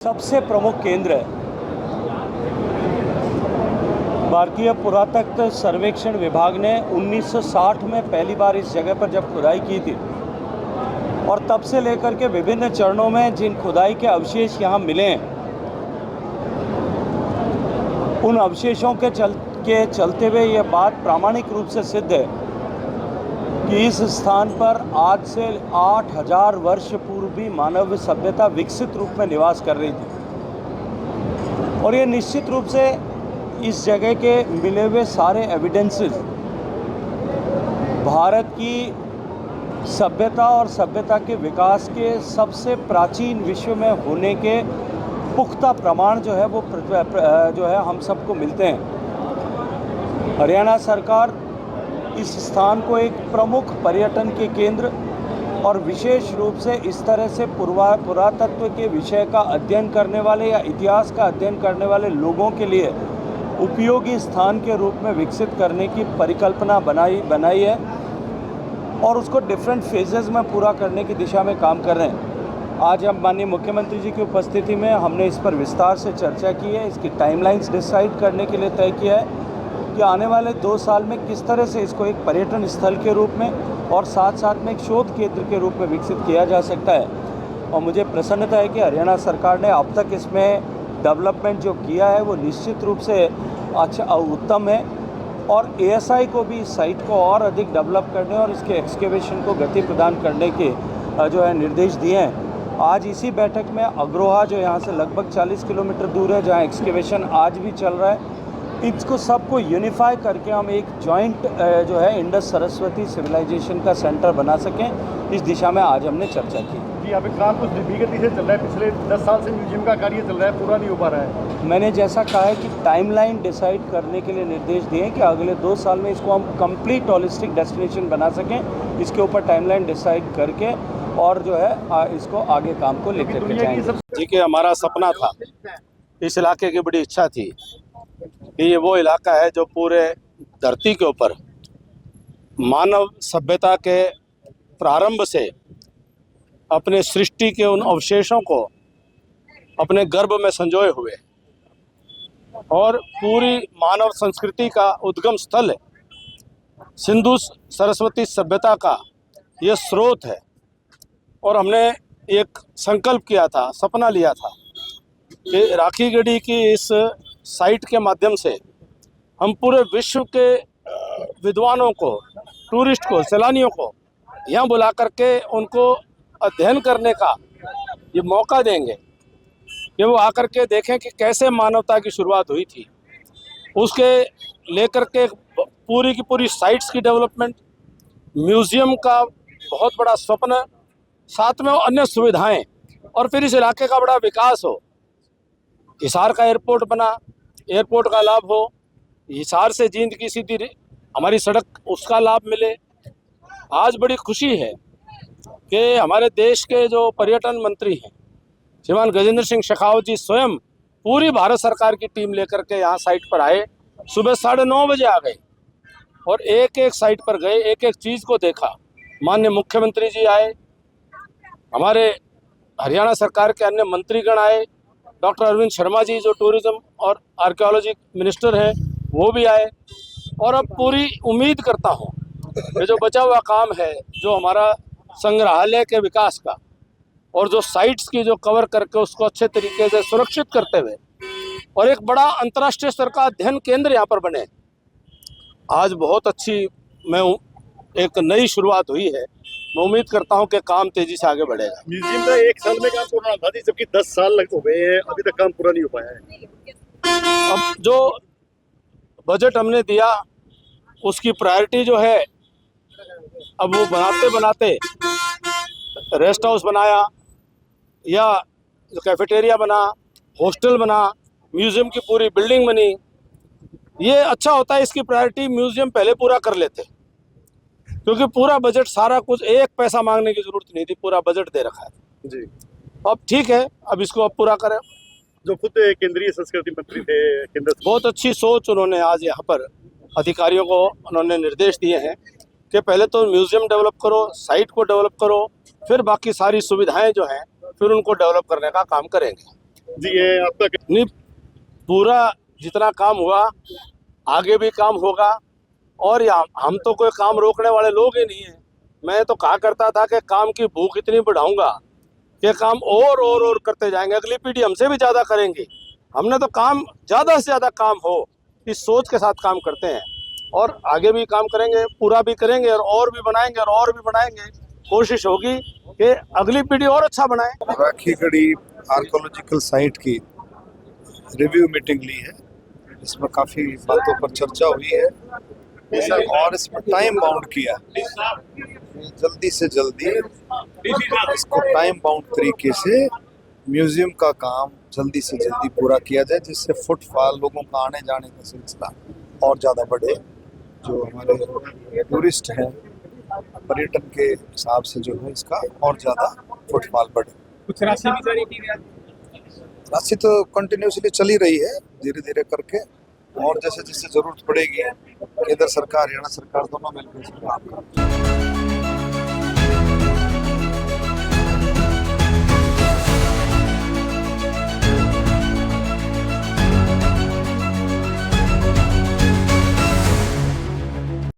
सबसे प्रमुख केंद्र है। भारतीय पुरातत्व सर्वेक्षण विभाग ने 1960 में पहली बार इस जगह पर जब खुदाई की थी और तब से लेकर के विभिन्न चरणों में जिन खुदाई के अवशेष यहाँ मिले हैं, उन अवशेषों के चलते हुए ये बात प्रामाणिक रूप से सिद्ध है कि इस स्थान पर आज से 8000 वर्ष पूर्व भी मानव सभ्यता विकसित रूप में निवास कर रही थी। और ये निश्चित रूप से इस जगह के मिले हुए सारे एविडेंसेस भारत की सभ्यता और सभ्यता के विकास के सबसे प्राचीन विश्व में होने के पुख्ता प्रमाण जो है हम सबको मिलते हैं। हरियाणा सरकार इस स्थान को एक प्रमुख पर्यटन के केंद्र और विशेष रूप से इस तरह से पुरातत्व के विषय का अध्ययन करने वाले या इतिहास का अध्ययन करने वाले लोगों के लिए उपयोगी स्थान के रूप में विकसित करने की परिकल्पना बनाई है और उसको डिफरेंट फेजेस में पूरा करने की दिशा में काम कर रहे हैं। आज हम माननीय मुख्यमंत्री जी की उपस्थिति में हमने इस पर विस्तार से चर्चा की है। इसकी टाइमलाइंस डिसाइड करने के लिए तय किया है कि आने वाले 2 साल में किस तरह से इसको एक पर्यटन स्थल के रूप में और साथ साथ में एक शोध केंद्र के रूप में विकसित किया जा सकता है। और मुझे प्रसन्नता है कि हरियाणा सरकार ने अब तक इसमें डेवलपमेंट जो किया है वो निश्चित रूप से अच्छा उत्तम है और एएसआई को भी इस साइट को और अधिक डेवलप करने और इसके एक्सकेवेशन को गति प्रदान करने के निर्देश दिए हैं। आज इसी बैठक में अग्रोहा जो यहाँ से लगभग 40 किलोमीटर दूर है, जहाँ एक्सकेवेशन आज भी चल रहा है, इसको सबको यूनिफाई करके हम एक जॉइंट इंडस सरस्वती सिविलाइजेशन का सेंटर बना सकें, इस दिशा में आज हमने चर्चा की। जी, यहाँ पे काम कुछ धीमी गति से चल रहा है। पिछले 10 साल से म्यूजियम का कार्य चल रहा है, पूरा नहीं हो पा रहा है। मैंने जैसा कहा है कि टाइमलाइन डिसाइड करने के लिए निर्देश दिए हैं कि अगले 2 साल में इसको हम कंप्लीट हॉलिस्टिक डेस्टिनेशन बना सकें। इसके ऊपर टाइमलाइन डिसाइड करके और इसको आगे काम को लेकर के जाएंगे। जी कि हमारा सपना था, इस इलाके की बड़ी इच्छा थी कि ये वो इलाका है जो पूरे धरती के ऊपर मानव सभ्यता के प्रारंभ से अपने सृष्टि के उन अवशेषों को अपने गर्भ में संजोए हुए और पूरी मानव संस्कृति का उद्गम स्थल है। सिंधु सरस्वती सभ्यता का ये स्रोत है और हमने एक संकल्प किया था, सपना लिया था कि राखी गढ़ी की इस साइट के माध्यम से हम पूरे विश्व के विद्वानों को, टूरिस्ट को, सैलानियों को यहाँ बुला करके उनको अध्ययन करने का ये मौका देंगे कि वो आकर के देखें कि कैसे मानवता की शुरुआत हुई थी। उसके लेकर के पूरी की पूरी साइट्स की डेवलपमेंट, म्यूज़ियम का बहुत बड़ा स्वप्न, साथ में अन्य सुविधाएं और फिर इस इलाके का बड़ा विकास हो। हिसार का एयरपोर्ट बना, एयरपोर्ट का लाभ हो, हिसार से जींद की सीधी हमारी सड़क उसका लाभ मिले। आज बड़ी खुशी है कि हमारे देश के जो पर्यटन मंत्री हैं श्रीमान गजेंद्र सिंह शेखावत जी स्वयं पूरी भारत सरकार की टीम लेकर के यहाँ साइट पर आए। सुबह 9:30 बजे आ गए और एक एक साइट पर गए, एक एक चीज़ को देखा। माननीय मुख्यमंत्री जी आए, हमारे हरियाणा सरकार के अन्य मंत्रीगण आए, डॉक्टर अरविंद शर्मा जी जो टूरिज्म और आर्कियोलॉजी मिनिस्टर हैं वो भी आए। और अब पूरी उम्मीद करता हूँ ये जो बचा हुआ काम है, जो हमारा संग्रहालय के विकास का और जो साइट्स की जो कवर करके उसको अच्छे तरीके से सुरक्षित करते हुए और एक बड़ा अंतर्राष्ट्रीय स्तर का अध्ययन केंद्र यहाँ पर बने, आज बहुत अच्छी एक नई शुरुआत हुई है। मैं उम्मीद करता हूं कि काम तेजी से आगे बढ़ेगा। म्यूजियम का 1 साल में काम पूरा था, जबकि 10 साल हो गए हैं, अभी तक काम पूरा नहीं हो पाया है। अब जो बजट हमने दिया उसकी प्रायोरिटी जो है, अब वो बनाते बनाते रेस्ट हाउस बनाया या कैफेटेरिया बना, हॉस्टल बना, म्यूजियम की पूरी बिल्डिंग बनी, ये अच्छा होता है। इसकी प्रायोरिटी म्यूजियम पहले पूरा कर लेते क्योंकि पूरा बजट सारा कुछ, एक पैसा मांगने की जरूरत नहीं थी, पूरा बजट दे रखा है जी। अब ठीक है, अब इसको अब पूरा करें। जो खुद केंद्रीय संस्कृति मंत्री थे, बहुत अच्छी सोच उन्होंने आज यहाँ पर अधिकारियों को उन्होंने निर्देश दिए हैं कि पहले तो म्यूजियम डेवलप करो, साइट को डेवलप करो, फिर बाकी सारी सुविधाएं जो हैं फिर उनको डेवलप करने का काम करेंगे। जी ये आपका नहीं, पूरा जितना काम हुआ आगे भी काम होगा। और हम तो कोई काम रोकने वाले लोग ही नहीं है। मैं तो कहा करता था कि काम की भूख इतनी बढ़ाऊंगा कि काम और करते जाएंगे, अगली पीढ़ी हमसे भी ज़्यादा करेंगे। हमने तो काम ज़्यादा से ज़्यादा काम हो इस सोच के साथ काम करते हैं, और आगे भी काम करेंगे, पूरा भी करेंगे और भी बनाएंगे और भी बनाएंगे। कोशिश होगी कि अगली पीढ़ी और अच्छा बनाए। राखीगढ़ी आर्कोलॉजिकल साइट की रिव्यू मीटिंग ली है। इसमें काफ़ी बातों पर चर्चा हुई है और इसमें टाइम बाउंड किया, जल्दी से जल्दी इसको टाइम बाउंड तरीके से म्यूजियम का काम जल्दी से जल्दी पूरा किया जाए, जिससे फुटफॉल, लोगों का आने जाने का सिलसिला और ज़्यादा बढ़े। जो हमारे टूरिस्ट हैं, पर्यटन के हिसाब से जो है इसका और ज़्यादा फुटफॉल बढ़े। कुछ राशि भी जारी की गई, राशि तो कंटिन्यूसली चली रही है धीरे धीरे करके, और जैसे जैसे जरूरत पड़ेगी केंद्र सरकार, हरियाणा सरकार दोनों मिलकर इसमें काम करें।